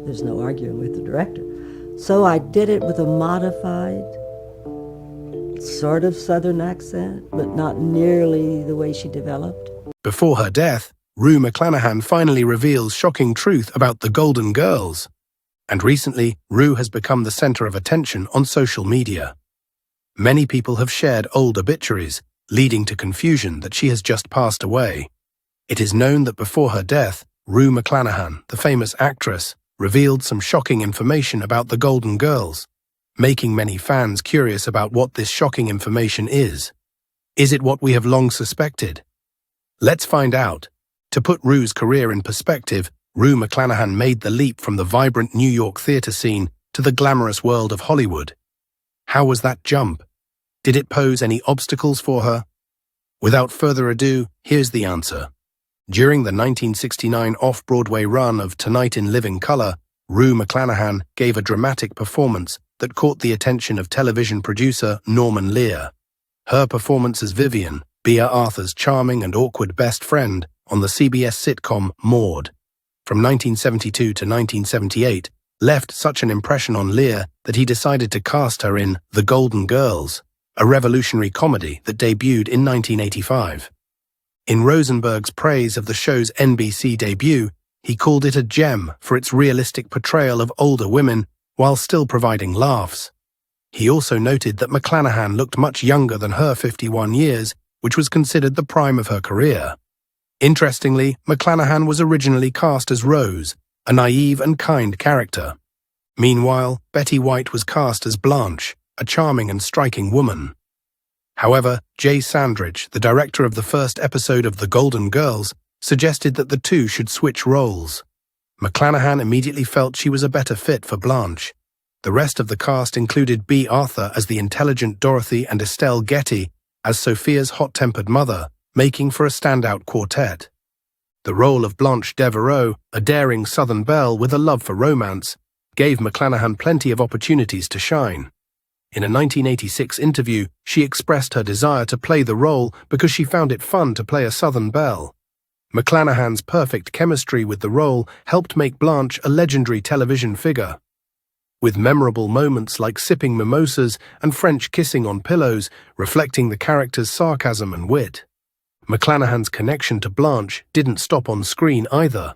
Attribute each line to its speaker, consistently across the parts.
Speaker 1: There's no arguing with the director. So I did it with a modified, sort of Southern accent, but not nearly the way she developed.
Speaker 2: Before her death, Rue McClanahan finally reveals shocking truth about the Golden Girls. And recently, Rue has become the center of attention on social media. Many people have shared old obituaries, leading to confusion that she has just passed away. It is known that before her death, Rue McClanahan, the famous actress, revealed some shocking information about the Golden Girls, making many fans curious about what this shocking information is. Is it what we have long suspected? Let's find out. To put Rue's career in perspective, Rue McClanahan made the leap from the vibrant New York theater scene to the glamorous world of Hollywood. How was that jump? Did it pose any obstacles for her? Without further ado, here's the answer. During the 1969 off-Broadway run of Tonight in Living Color, Rue McClanahan gave a dramatic performance that caught the attention of television producer Norman Lear. Her performance as Vivian, Bea Arthur's charming and awkward best friend, on the CBS sitcom Maude, from 1972 to 1978, left such an impression on Lear that he decided to cast her in The Golden Girls, a revolutionary comedy that debuted in 1985. In Rosenberg's praise of the show's NBC debut, he called it a gem for its realistic portrayal of older women while still providing laughs. He also noted that McClanahan looked much younger than her 51 years, which was considered the prime of her career. Interestingly, McClanahan was originally cast as Rose, a naive and kind character. Meanwhile, Betty White was cast as Blanche, a charming and striking woman. However, Jay Sandridge, the director of the first episode of The Golden Girls, suggested that the two should switch roles. McClanahan immediately felt she was a better fit for Blanche. The rest of the cast included Bea Arthur as the intelligent Dorothy and Estelle Getty as Sophia's hot-tempered mother, making for a standout quartet. The role of Blanche Devereaux, a daring Southern belle with a love for romance, gave McClanahan plenty of opportunities to shine. In a 1986 interview, she expressed her desire to play the role because she found it fun to play a Southern belle. McClanahan's perfect chemistry with the role helped make Blanche a legendary television figure. With memorable moments like sipping mimosas and French kissing on pillows, reflecting the character's sarcasm and wit. McClanahan's connection to Blanche didn't stop on screen either.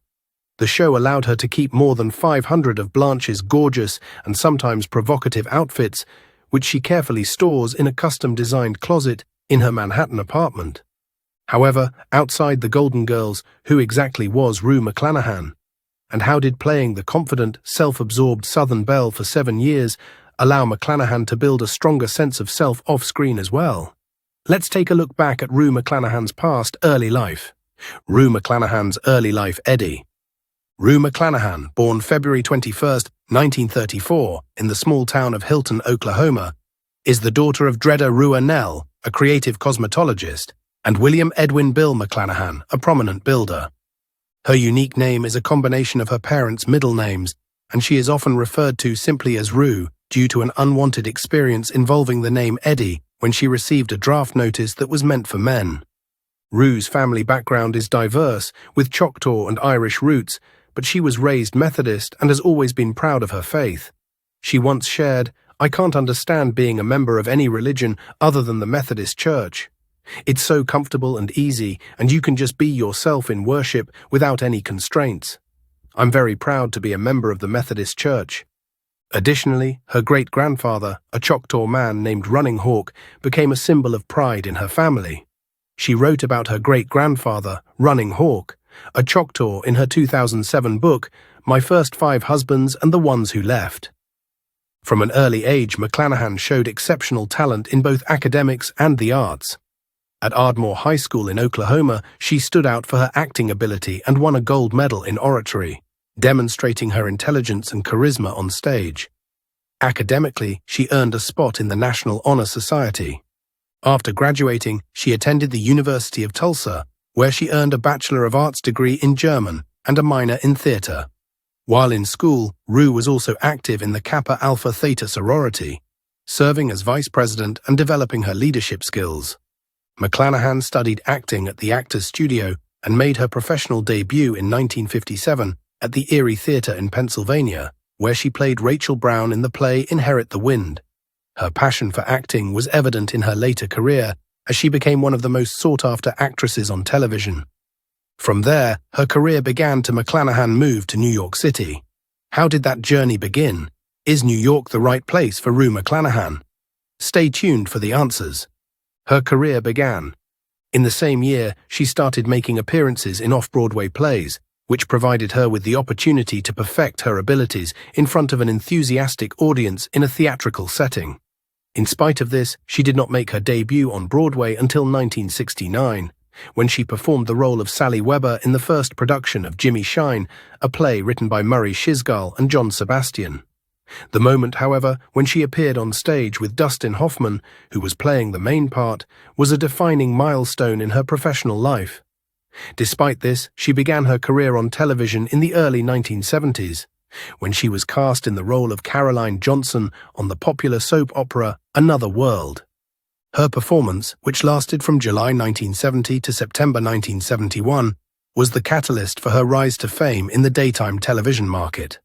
Speaker 2: The show allowed her to keep more than 500 of Blanche's gorgeous and sometimes provocative outfits, which she carefully stores in a custom-designed closet in her Manhattan apartment. However, outside The Golden Girls, who exactly was Rue McClanahan? And how did playing the confident, self-absorbed Southern belle for 7 years allow McClanahan to build a stronger sense of self off-screen as well? Let's take a look back at Rue McClanahan's past early life. Rue McClanahan's early life. Eddie. Rue McClanahan, born February 21, 1934, in the small town of Hilton, Oklahoma, is the daughter of Dreda Ruanell, a creative cosmetologist, and William Edwin Bill McClanahan, a prominent builder. Her unique name is a combination of her parents' middle names, and she is often referred to simply as Rue due to an unwanted experience involving the name Eddie when she received a draft notice that was meant for men. Rue's family background is diverse, with Choctaw and Irish roots, but she was raised Methodist and has always been proud of her faith. She once shared, "I can't understand being a member of any religion other than the Methodist Church. It's so comfortable and easy, and you can just be yourself in worship without any constraints. I'm very proud to be a member of the Methodist Church." Additionally, her great-grandfather, a Choctaw man named Running Hawk, became a symbol of pride in her family. She wrote about her great-grandfather, Running Hawk, a Choctaw, in her 2007 book, My First 5 Husbands and the Ones Who Left. From an early age, McClanahan showed exceptional talent in both academics and the arts. At Ardmore High School in Oklahoma, she stood out for her acting ability and won a gold medal in oratory, demonstrating her intelligence and charisma on stage. Academically, she earned a spot in the National Honor Society. After graduating, she attended the University of Tulsa, where she earned a Bachelor of Arts degree in German and a minor in theater. While in school, Rue was also active in the Kappa Alpha Theta sorority, serving as vice president and developing her leadership skills. McClanahan studied acting at the Actors Studio and made her professional debut in 1957 at the Erie Theatre in Pennsylvania, where she played Rachel Brown in the play Inherit the Wind. Her passion for acting was evident in her later career, as she became one of the most sought-after actresses on television. From there, her career began to McClanahan move to New York City. How did that journey begin? Is New York the right place for Rue McClanahan? Stay tuned for the answers. Her career began. In the same year, she started making appearances in off-Broadway plays, which provided her with the opportunity to perfect her abilities in front of an enthusiastic audience in a theatrical setting. In spite of this, she did not make her debut on Broadway until 1969, when she performed the role of Sally Weber in the first production of Jimmy Shine, a play written by Murray Shisgal and John Sebastian. The moment, however, when she appeared on stage with Dustin Hoffman, who was playing the main part, was a defining milestone in her professional life. Despite this, she began her career on television in the early 1970s, when she was cast in the role of Caroline Johnson on the popular soap opera Another World. Her performance, which lasted from July 1970 to September 1971, was the catalyst for her rise to fame in the daytime television market.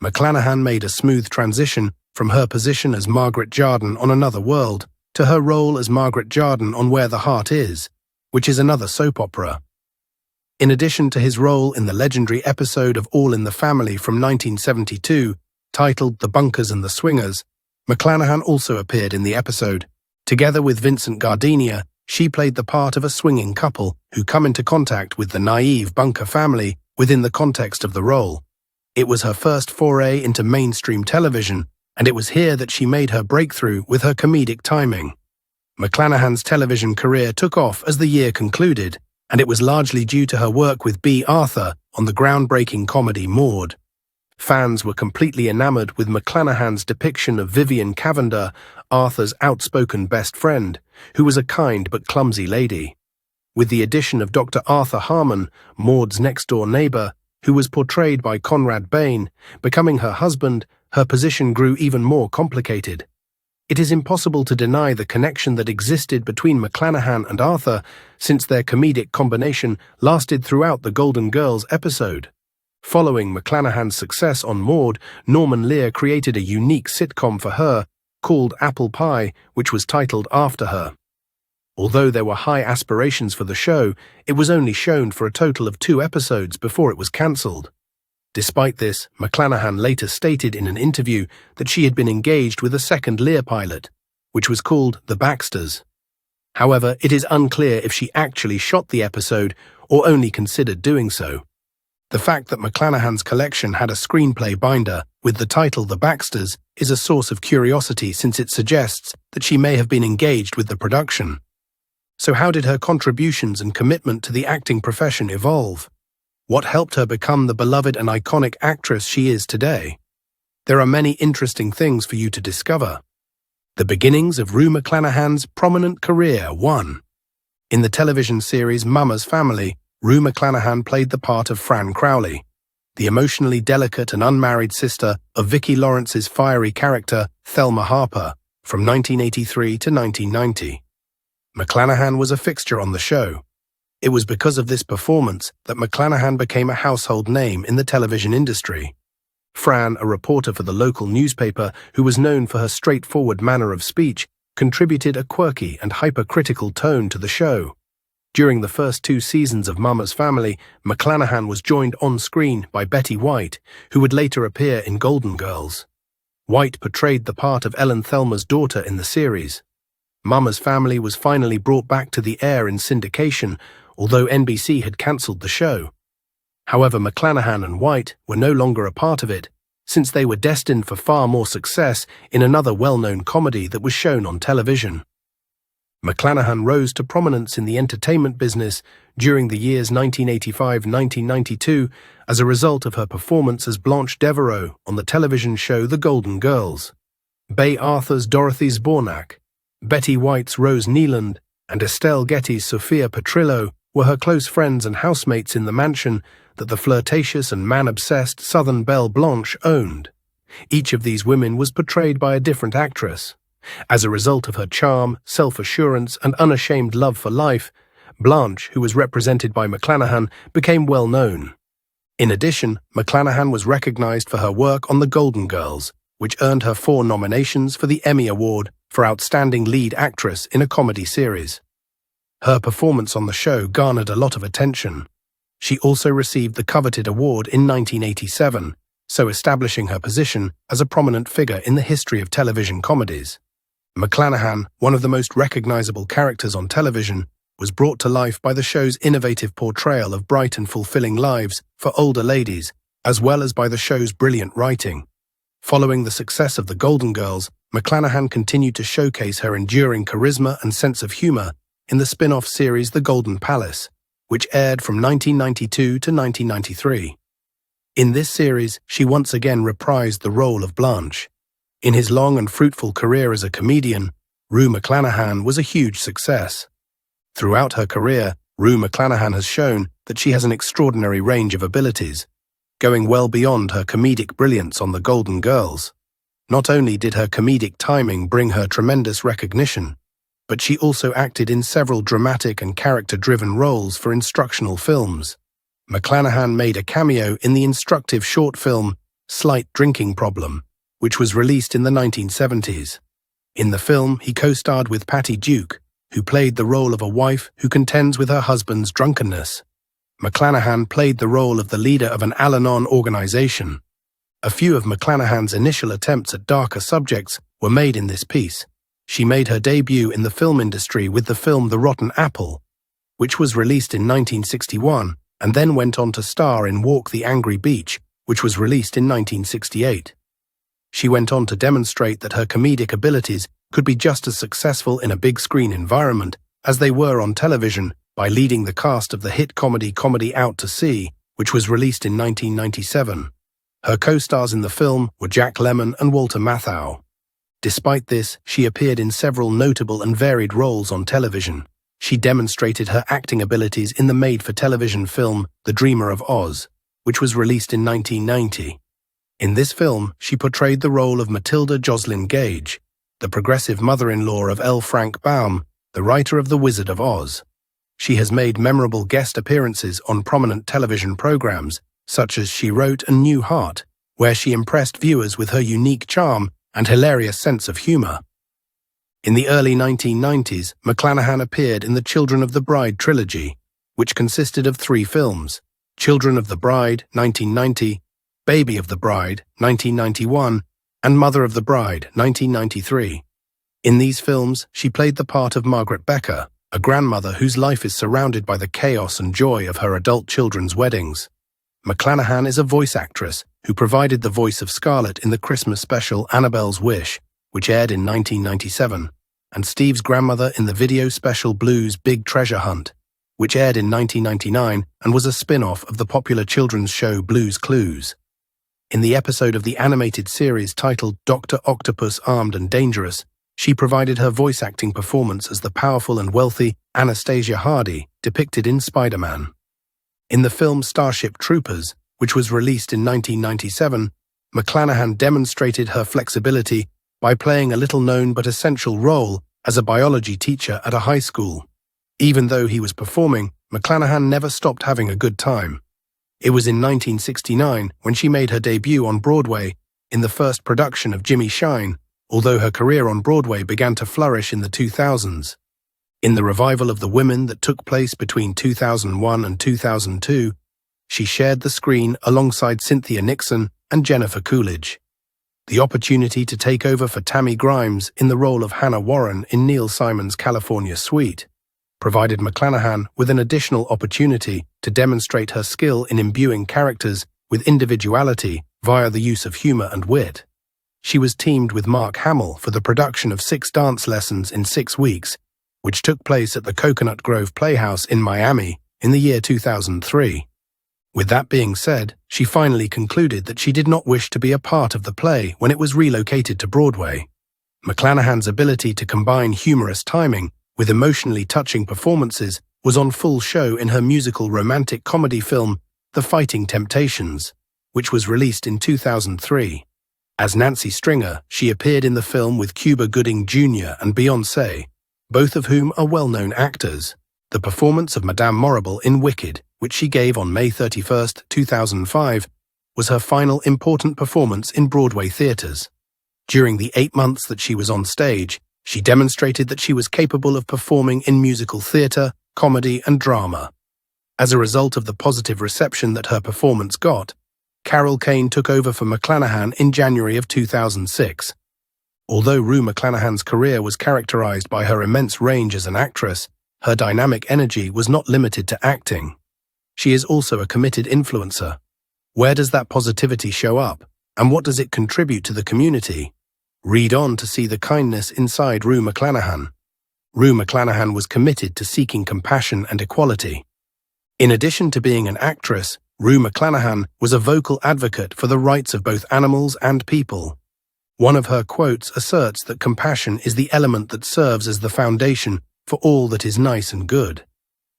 Speaker 2: McClanahan made a smooth transition from her position as Margaret Jarden on Another World to her role as Margaret Jarden on Where the Heart Is, which is another soap opera. In addition to his role in the legendary episode of All in the Family from 1972, titled The Bunkers and the Swingers, McClanahan also appeared in the episode. Together with Vincent Gardenia, she played the part of a swinging couple who come into contact with the naive Bunker family within the context of the role. It was her first foray into mainstream television, and it was here that she made her breakthrough with her comedic timing. McClanahan's television career took off as the year concluded, and it was largely due to her work with Bea Arthur on the groundbreaking comedy Maude. Fans were completely enamored with McClanahan's depiction of Vivian Cavender, Arthur's outspoken best friend, who was a kind but clumsy lady. With the addition of Dr. Arthur Harmon, Maude's next-door neighbor, who was portrayed by Conrad Bain, becoming her husband, her position grew even more complicated. It is impossible to deny the connection that existed between McClanahan and Arthur, since their comedic combination lasted throughout the Golden Girls episode. Following McClanahan's success on Maude, Norman Lear created a unique sitcom for her, called Apple Pie, which was titled after her. Although there were high aspirations for the show, it was only shown for a total of 2 episodes before it was cancelled. Despite this, McClanahan later stated in an interview that she had been engaged with a second Lear pilot, which was called The Baxters. However, it is unclear if she actually shot the episode or only considered doing so. The fact that McClanahan's collection had a screenplay binder with the title The Baxters is a source of curiosity, since it suggests that she may have been engaged with the production. So how did her contributions and commitment to the acting profession evolve? What helped her become the beloved and iconic actress she is today? There are many interesting things for you to discover. The beginnings of Rue McClanahan's prominent career. 1. In the television series Mama's Family, Rue McClanahan played the part of Fran Crowley, the emotionally delicate and unmarried sister of Vicki Lawrence's fiery character, Thelma Harper, from 1983 to 1990. McClanahan was a fixture on the show. It was because of this performance that McClanahan became a household name in the television industry. Fran, a reporter for the local newspaper who was known for her straightforward manner of speech, contributed a quirky and hypercritical tone to the show. During the first 2 seasons of Mama's Family, McClanahan was joined on screen by Betty White, who would later appear in Golden Girls. White portrayed the part of Ellen Thelma's daughter in the series. Mama's Family was finally brought back to the air in syndication, although NBC had cancelled the show. However, McClanahan and White were no longer a part of it, since they were destined for far more success in another well-known comedy that was shown on television. McClanahan rose to prominence in the entertainment business during the years 1985-1992 as a result of her performance as Blanche Devereaux on the television show The Golden Girls. Bea Arthur's Dorothy Zbornak, Betty White's Rose Neeland, and Estelle Getty's Sophia Petrillo were her close friends and housemates in the mansion that the flirtatious and man-obsessed Southern belle Blanche owned. Each of these women was portrayed by a different actress. As a result of her charm, self-assurance, and unashamed love for life, Blanche, who was represented by McClanahan, became well known. In addition, McClanahan was recognized for her work on The Golden Girls, which earned her 4 nominations for the Emmy Award for Outstanding Lead Actress in a Comedy Series. Her performance on the show garnered a lot of attention. She also received the coveted award in 1987, so establishing her position as a prominent figure in the history of television comedies. McClanahan, one of the most recognizable characters on television, was brought to life by the show's innovative portrayal of bright and fulfilling lives for older ladies, as well as by the show's brilliant writing. Following the success of The Golden Girls, McClanahan continued to showcase her enduring charisma and sense of humor in the spin-off series The Golden Palace, which aired from 1992 to 1993. In this series, she once again reprised the role of Blanche. In his long and fruitful career as a comedian, Rue McClanahan was a huge success. Throughout her career, Rue McClanahan has shown that she has an extraordinary range of abilities, going well beyond her comedic brilliance on The Golden Girls. Not only did her comedic timing bring her tremendous recognition, but she also acted in several dramatic and character-driven roles for instructional films. McClanahan made a cameo in the instructive short film Slight Drinking Problem, which was released in the 1970s. In the film, he co-starred with Patty Duke, who played the role of a wife who contends with her husband's drunkenness. McClanahan played the role of the leader of an Al-Anon organization. A few of McClanahan's initial attempts at darker subjects were made in this piece. She made her debut in the film industry with the film The Rotten Apple, which was released in 1961, and then went on to star in Walk the Angry Beach, which was released in 1968. She went on to demonstrate that her comedic abilities could be just as successful in a big screen environment as they were on television by leading the cast of the hit comedy Out to Sea, which was released in 1997. Her co-stars in the film were Jack Lemmon and Walter Matthau. Despite this, she appeared in several notable and varied roles on television. She demonstrated her acting abilities in the made-for-television film The Dreamer of Oz, which was released in 1990. In this film, she portrayed the role of Matilda Joslyn Gage, the progressive mother-in-law of L. Frank Baum, the writer of The Wizard of Oz. She has made memorable guest appearances on prominent television programs, such as She Wrote and New Heart, where she impressed viewers with her unique charm and hilarious sense of humor. In the early 1990s, McClanahan appeared in the Children of the Bride trilogy, which consisted of 3 films: Children of the Bride, 1990, Baby of the Bride, 1991, and Mother of the Bride, 1993. In these films, she played the part of Margaret Becker, a grandmother whose life is surrounded by the chaos and joy of her adult children's weddings. McClanahan is a voice actress who provided the voice of Scarlett in the Christmas special Annabelle's Wish, which aired in 1997, and Steve's grandmother in the video special Blue's Big Treasure Hunt, which aired in 1999 and was a spin-off of the popular children's show Blue's Clues. In the episode of the animated series titled Dr. Octopus Armed and Dangerous, she provided her voice acting performance as the powerful and wealthy Anastasia Hardy depicted in Spider-Man. In the film Starship Troopers, which was released in 1997, McClanahan demonstrated her flexibility by playing a little-known but essential role as a biology teacher at a high school. Even though he was performing, McClanahan never stopped having a good time. It was in 1969 when she made her debut on Broadway in the first production of Jimmy Shine, although her career on Broadway began to flourish in the 2000s. In the revival of The Women that took place between 2001 and 2002, she shared the screen alongside Cynthia Nixon and Jennifer Coolidge. The opportunity to take over for Tammy Grimes in the role of Hannah Warren in Neil Simon's California Suite provided McClanahan with an additional opportunity to demonstrate her skill in imbuing characters with individuality via the use of humor and wit. She was teamed with Mark Hamill for the production of 6 dance lessons in 6 weeks, which took place at the Coconut Grove Playhouse in Miami in the year 2003. With that being said, she finally concluded that she did not wish to be a part of the play when it was relocated to Broadway. McClanahan's ability to combine humorous timing with emotionally touching performances was on full show in her musical romantic comedy film The Fighting Temptations, which was released in 2003. As Nancy Stringer, she appeared in the film with Cuba Gooding Jr. and Beyoncé, both of whom are well-known actors. The performance of Madame Morrible in Wicked which she gave on May 31, 2005, was her final important performance in Broadway theaters. During the 8 months that she was on stage, she demonstrated that she was capable of performing in musical theater, comedy, and drama. As a result of the positive reception that her performance got, Carol Kane took over for McClanahan in January of 2006. Although Rue McClanahan's career was characterized by her immense range as an actress, her dynamic energy was not limited to acting. She is also a committed influencer. Where does that positivity show up, and what does it contribute to the community? Read on to see the kindness inside Rue McClanahan. Rue McClanahan was committed to seeking compassion and equality. In addition to being an actress, Rue McClanahan was a vocal advocate for the rights of both animals and people. One of her quotes asserts that compassion is the element that serves as the foundation for all that is nice and good.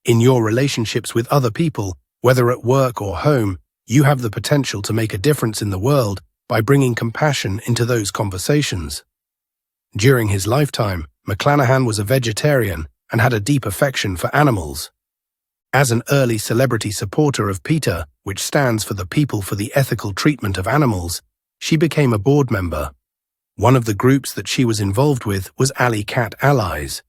Speaker 2: In your relationships with other people, whether at work or home, you have the potential to make a difference in the world by bringing compassion into those conversations. During his lifetime, McClanahan was a vegetarian and had a deep affection for animals. As an early celebrity supporter of PETA, which stands for the People for the Ethical Treatment of Animals, she became a board member. One of the groups that she was involved with was Alley Cat Allies,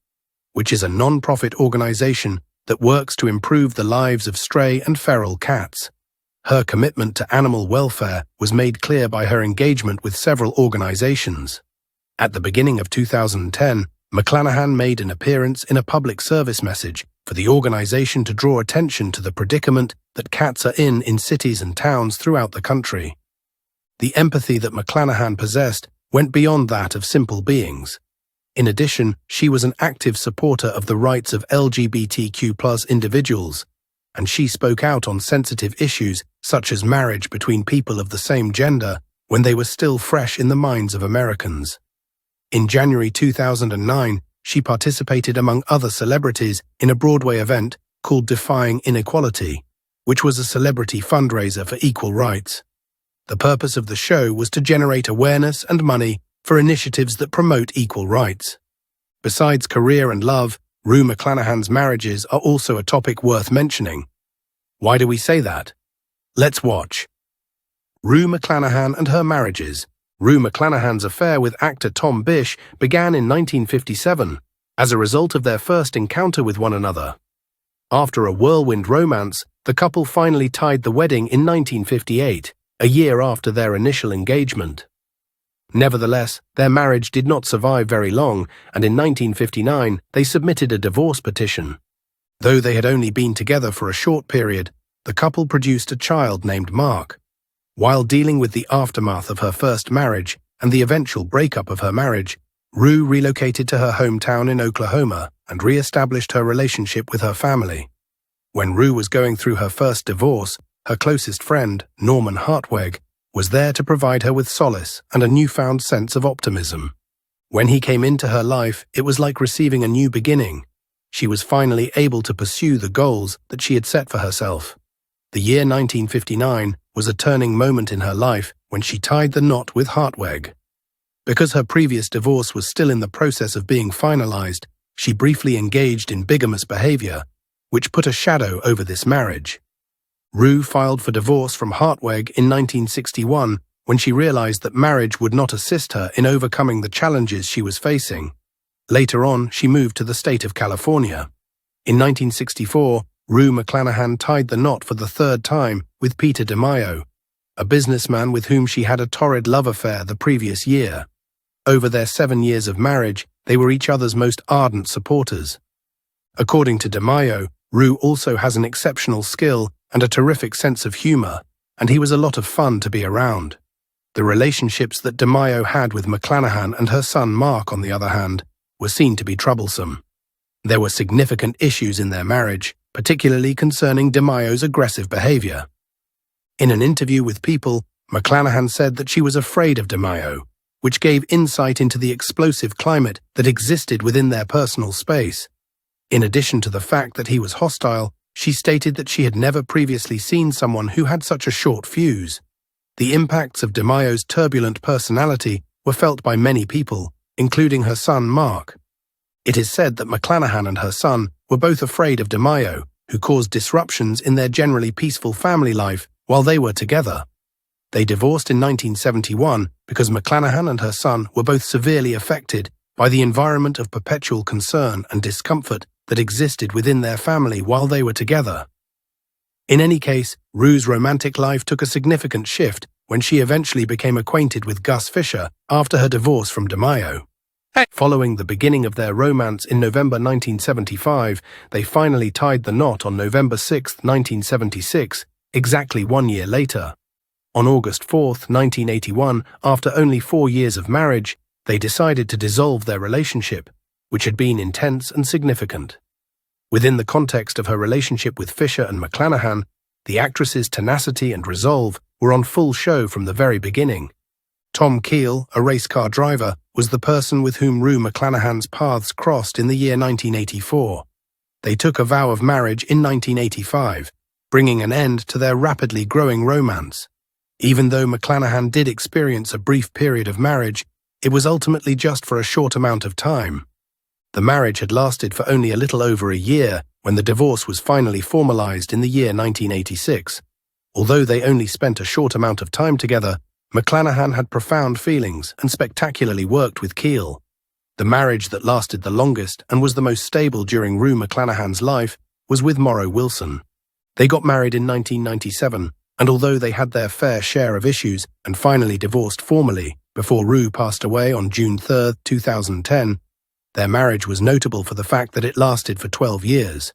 Speaker 2: which is a non-profit organization that works to improve the lives of stray and feral cats. Her commitment to animal welfare was made clear by her engagement with several organizations. At the beginning of 2010, McClanahan made an appearance in a public service message for the organization to draw attention to the predicament that cats are in cities and towns throughout the country. The empathy that McClanahan possessed went beyond that of simple beings. In addition, she was an active supporter of the rights of LGBTQ+ individuals, and she spoke out on sensitive issues such as marriage between people of the same gender when they were still fresh in the minds of Americans. In January 2009, she participated among other celebrities in a Broadway event called Defying Inequality, which was a celebrity fundraiser for equal rights. The purpose of the show was to generate awareness and money for initiatives that promote equal rights. Besides career and love, Rue McClanahan's marriages are also a topic worth mentioning. Why do we say that? Let's watch. Rue McClanahan and her marriages. Rue McClanahan's affair with actor Tom Bish began in 1957 as a result of their first encounter with one another. After a whirlwind romance, the couple finally tied the wedding in 1958, a year after their initial engagement. Nevertheless, their marriage did not survive very long, and in 1959 they submitted a divorce petition. Though they had only been together for a short period, the couple produced a child named Mark. While dealing with the aftermath of her first marriage and the eventual breakup of her marriage, Rue relocated to her hometown in Oklahoma and re-established her relationship with her family. When Rue was going through her first divorce, her closest friend, Norman Hartweg, was there to provide her with solace and a newfound sense of optimism. When he came into her life, it was like receiving a new beginning. She was finally able to pursue the goals that she had set for herself. The year 1959 was a turning moment in her life when she tied the knot with Hartweg. Because her previous divorce was still in the process of being finalized, she briefly engaged in bigamous behavior, which put a shadow over this marriage. Rue filed for divorce from Hartweg in 1961 when she realized that marriage would not assist her in overcoming the challenges she was facing. Later on, she moved to the state of California. In 1964, Rue McClanahan tied the knot for the third time with Peter DeMaio, a businessman with whom she had a torrid love affair the previous year. Over their 7 years of marriage, they were each other's most ardent supporters. According to DeMaio, Rue also has an exceptional skill and a terrific sense of humor, and he was a lot of fun to be around. The relationships that DeMaio had with McClanahan and her son Mark, on the other hand, were seen to be troublesome. There were significant issues in their marriage, particularly concerning DeMaio's aggressive behavior. In an interview with People, McClanahan said that she was afraid of DeMaio, which gave insight into the explosive climate that existed within their personal space. In addition to the fact that he was hostile, she stated that she had never previously seen someone who had such a short fuse. The impacts of DeMaio's turbulent personality were felt by many people, including her son Mark. It is said that McClanahan and her son were both afraid of DeMaio, who caused disruptions in their generally peaceful family life while they were together. They divorced in 1971 because McClanahan and her son were both severely affected by the environment of perpetual concern and discomfort that existed within their family while they were together. In any case, Rue's romantic life took a significant shift when she eventually became acquainted with Gus Fisher after her divorce from DeMaio. Following the beginning of their romance in November 1975, they finally tied the knot on November 6, 1976, exactly 1 year later. On August 4, 1981, after only 4 years of marriage, they decided to dissolve their relationship, which had been intense and significant. Within the context of her relationship with Fisher and McClanahan, the actress's tenacity and resolve were on full show from the very beginning. Tom Keel, a race car driver, was the person with whom Rue McClanahan's paths crossed in the year 1984. They took a vow of marriage in 1985, bringing an end to their rapidly growing romance. Even though McClanahan did experience a brief period of marriage, it was ultimately just for a short amount of time. The marriage had lasted for only a little over a year when the divorce was finally formalized in the year 1986. Although they only spent a short amount of time together, McClanahan had profound feelings and spectacularly worked with Keel. The marriage that lasted the longest and was the most stable during Rue McClanahan's life was with Morrow Wilson. They got married in 1997, and although they had their fair share of issues and finally divorced formally before Rue passed away on June 3, 2010, their marriage was notable for the fact that it lasted for 12 years.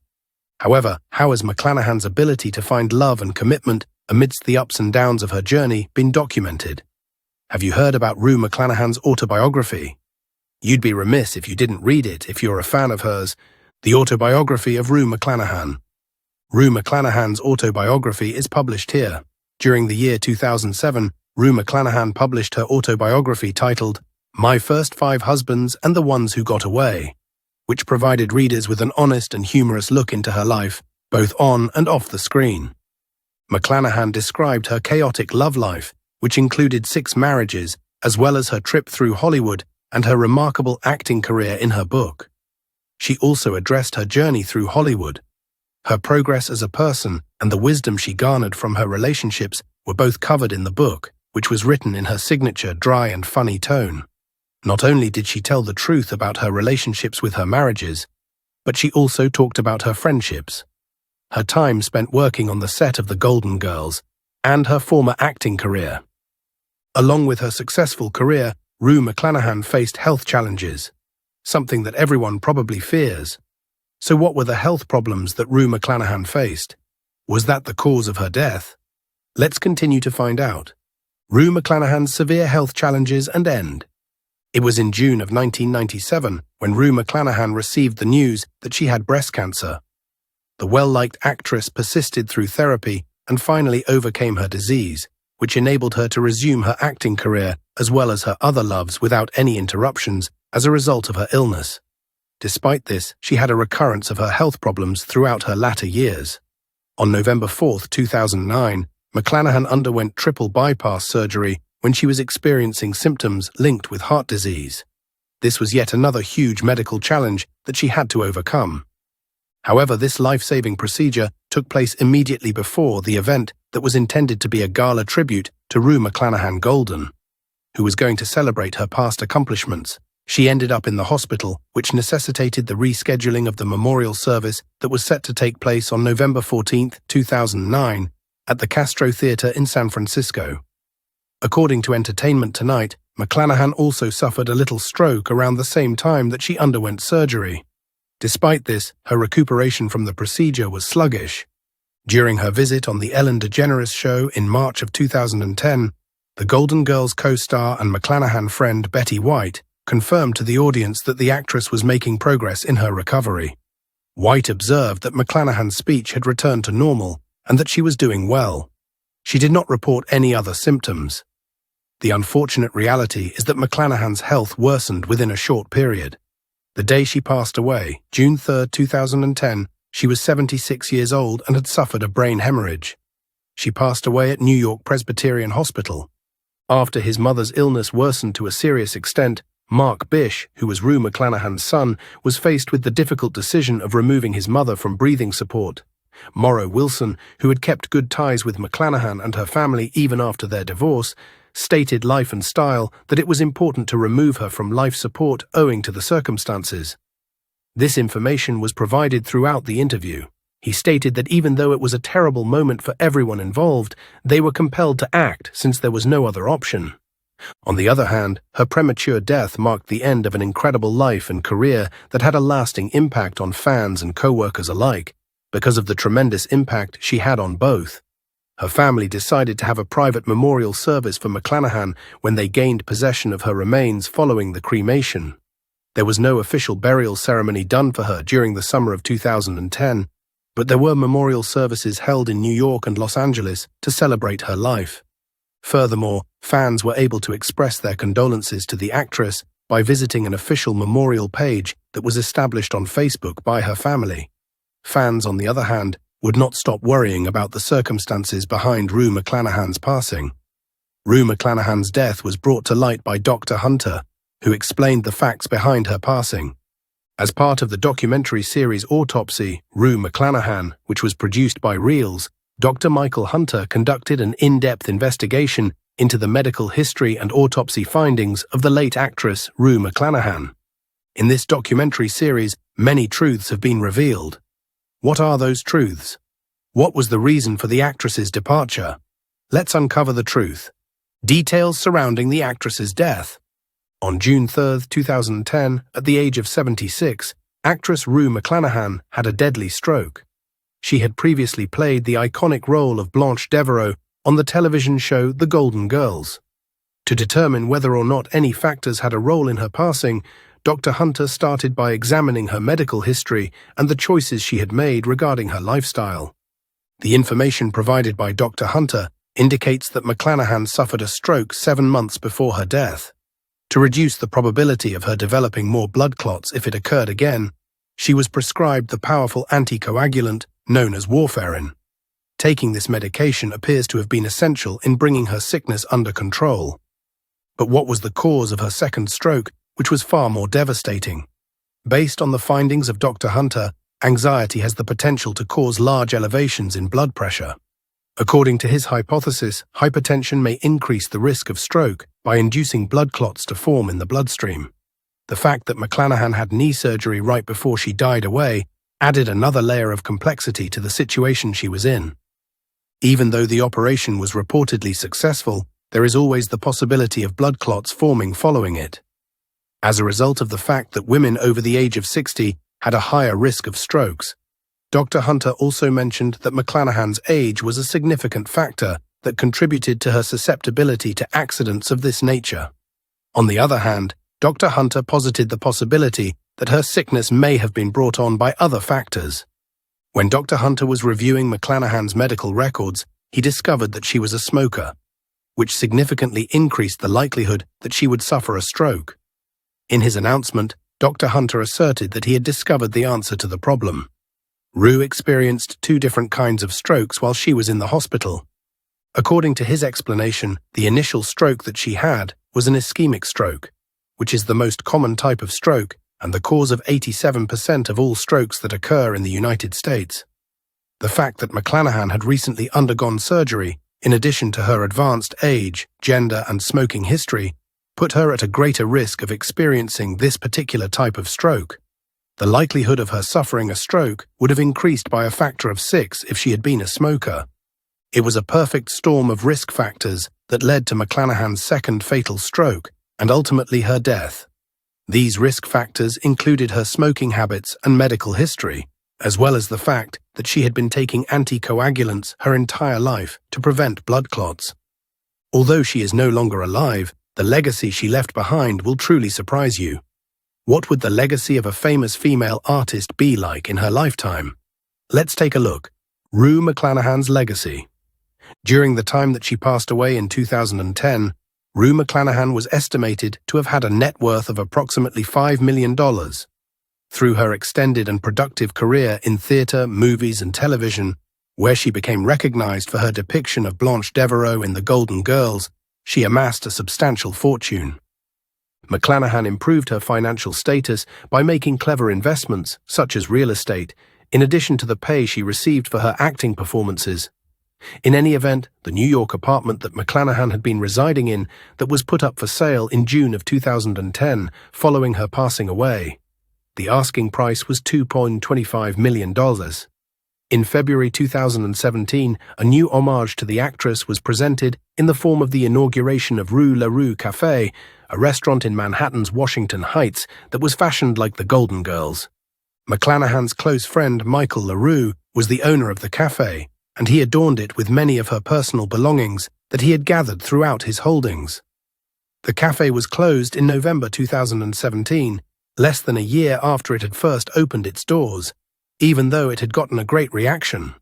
Speaker 2: However, how has McClanahan's ability to find love and commitment amidst the ups and downs of her journey been documented? Have you heard about Rue McClanahan's autobiography? You'd be remiss if you didn't read it if you're a fan of hers, The Autobiography of Rue McClanahan. Rue McClanahan's autobiography is published here. During the year 2007, Rue McClanahan published her autobiography titled My First 5 Husbands and the Ones Who Got Away, which provided readers with an honest and humorous look into her life, both on and off the screen. McClanahan described her chaotic love life, which included 6 marriages, as well as her trip through Hollywood and her remarkable acting career in her book. She also addressed her journey through Hollywood. Her progress as a person and the wisdom she garnered from her relationships were both covered in the book, which was written in her signature dry and funny tone. Not only did she tell the truth about her relationships with her marriages, but she also talked about her friendships, her time spent working on the set of The Golden Girls, and her former acting career. Along with her successful career, Rue McClanahan faced health challenges, something that everyone probably fears. So what were the health problems that Rue McClanahan faced? Was that the cause of her death? Let's continue to find out. Rue McClanahan's severe health challenges and end. It was in June of 1997 when Rue McClanahan received the news that she had breast cancer. The well-liked actress persisted through therapy and finally overcame her disease, which enabled her to resume her acting career as well as her other loves without any interruptions as a result of her illness. Despite this, she had a recurrence of her health problems throughout her latter years. On November 4, 2009, McClanahan underwent triple bypass surgery when she was experiencing symptoms linked with heart disease. This was yet another huge medical challenge that she had to overcome. However, this life-saving procedure took place immediately before the event that was intended to be a gala tribute to Rue McClanahan Golden, who was going to celebrate her past accomplishments. She ended up in the hospital, which necessitated the rescheduling of the memorial service that was set to take place on November 14, 2009, at the Castro Theater in San Francisco. According to Entertainment Tonight, McClanahan also suffered a little stroke around the same time that she underwent surgery. Despite this, her recuperation from the procedure was sluggish. During her visit on The Ellen DeGeneres Show in March of 2010, the Golden Girls co-star and McClanahan friend Betty White confirmed to the audience that the actress was making progress in her recovery. White observed that McClanahan's speech had returned to normal and that she was doing well. She did not report any other symptoms. The unfortunate reality is that McClanahan's health worsened within a short period. The day she passed away, June 3, 2010, she was 76 years old and had suffered a brain hemorrhage. She passed away at New York Presbyterian Hospital. After his mother's illness worsened to a serious extent, Mark Bish, who was Rue McClanahan's son, was faced with the difficult decision of removing his mother from breathing support. Morrow Wilson, who had kept good ties with McClanahan and her family even after their divorce, stated Life and Style that it was important to remove her from life support owing to the circumstances. This information was provided throughout the interview. He stated that even though it was a terrible moment for everyone involved, they were compelled to act since there was no other option. On the other hand, her premature death marked the end of an incredible life and career that had a lasting impact on fans and co-workers alike, because of the tremendous impact she had on both. Her family decided to have a private memorial service for McClanahan when they gained possession of her remains following the cremation. There was no official burial ceremony done for her during the summer of 2010, but there were memorial services held in New York and Los Angeles to celebrate her life. Furthermore, fans were able to express their condolences to the actress by visiting an official memorial page that was established on Facebook by her family. Fans, on the other hand, would not stop worrying about the circumstances behind Rue McClanahan's passing. Rue McClanahan's death was brought to light by Dr. Hunter, who explained the facts behind her passing. As part of the documentary series Autopsy, Rue McClanahan, which was produced by Reels, Dr. Michael Hunter conducted an in-depth investigation into the medical history and autopsy findings of the late actress Rue McClanahan. In this documentary series, many truths have been revealed. What are those truths? What was the reason for the actress's departure? Let's uncover the truth. Details surrounding the actress's death. On June 3, 2010, at the age of 76, actress Rue McClanahan had a deadly stroke. She had previously played the iconic role of Blanche Devereaux on the television show The Golden Girls. To determine whether or not any factors had a role in her passing, Dr. Hunter started by examining her medical history and the choices she had made regarding her lifestyle. The information provided by Dr. Hunter indicates that McClanahan suffered a stroke 7 months before her death. To reduce the probability of her developing more blood clots if it occurred again, she was prescribed the powerful anticoagulant known as warfarin. Taking this medication appears to have been essential in bringing her sickness under control. But what was the cause of her second stroke, which was far more devastating? Based on the findings of Dr. Hunter, anxiety has the potential to cause large elevations in blood pressure. According to his hypothesis, hypertension may increase the risk of stroke by inducing blood clots to form in the bloodstream. The fact that McClanahan had knee surgery right before she died away added another layer of complexity to the situation she was in. Even though the operation was reportedly successful, there is always the possibility of blood clots forming following it. As a result of the fact that women over the age of 60 had a higher risk of strokes, Dr. Hunter also mentioned that McClanahan's age was a significant factor that contributed to her susceptibility to accidents of this nature. On the other hand, Dr. Hunter posited the possibility that her sickness may have been brought on by other factors. When Dr. Hunter was reviewing McClanahan's medical records, he discovered that she was a smoker, which significantly increased the likelihood that she would suffer a stroke. In his announcement, Dr. Hunter asserted that he had discovered the answer to the problem. Rue experienced 2 different kinds of strokes while she was in the hospital. According to his explanation, the initial stroke that she had was an ischemic stroke, which is the most common type of stroke and the cause of 87% of all strokes that occur in the United States. The fact that McClanahan had recently undergone surgery, in addition to her advanced age, gender, and smoking history, put her at a greater risk of experiencing this particular type of stroke. The likelihood of her suffering a stroke would have increased by a factor of 6 if she had been a smoker. It was a perfect storm of risk factors that led to McClanahan's second fatal stroke and ultimately her death. These risk factors included her smoking habits and medical history, as well as the fact that she had been taking anticoagulants her entire life to prevent blood clots. Although she is no longer alive, the legacy she left behind will truly surprise you. What would the legacy of a famous female artist be like in her lifetime? Let's take a look. Rue McClanahan's legacy. During the time that she passed away in 2010, Rue McClanahan was estimated to have had a net worth of approximately $5 million. Through her extended and productive career in theatre, movies, and television, where she became recognized for her depiction of Blanche Devereaux in The Golden Girls, she amassed a substantial fortune. McClanahan improved her financial status by making clever investments, such as real estate, in addition to the pay she received for her acting performances. In any event, the New York apartment that McClanahan had been residing in that was put up for sale in June of 2010, following her passing away. The asking price was $2.25 million. In February 2017, a new homage to the actress was presented in the form of the inauguration of Rue Cafe, a restaurant in Manhattan's Washington Heights that was fashioned like the Golden Girls. McClanahan's close friend Michael LaRue was the owner of the cafe, and he adorned it with many of her personal belongings that he had gathered throughout his holdings. The cafe was closed in November 2017, less than a year after it had first opened its doors, even though it had gotten a great reaction.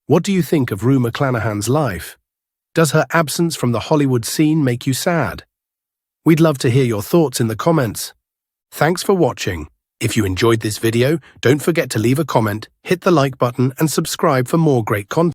Speaker 2: What do you think of Rue McClanahan's life? Does her absence from the Hollywood scene make you sad? We'd love to hear your thoughts in the comments. Thanks for watching. If you enjoyed this video, don't forget to leave a comment, hit the like button, and subscribe for more great content.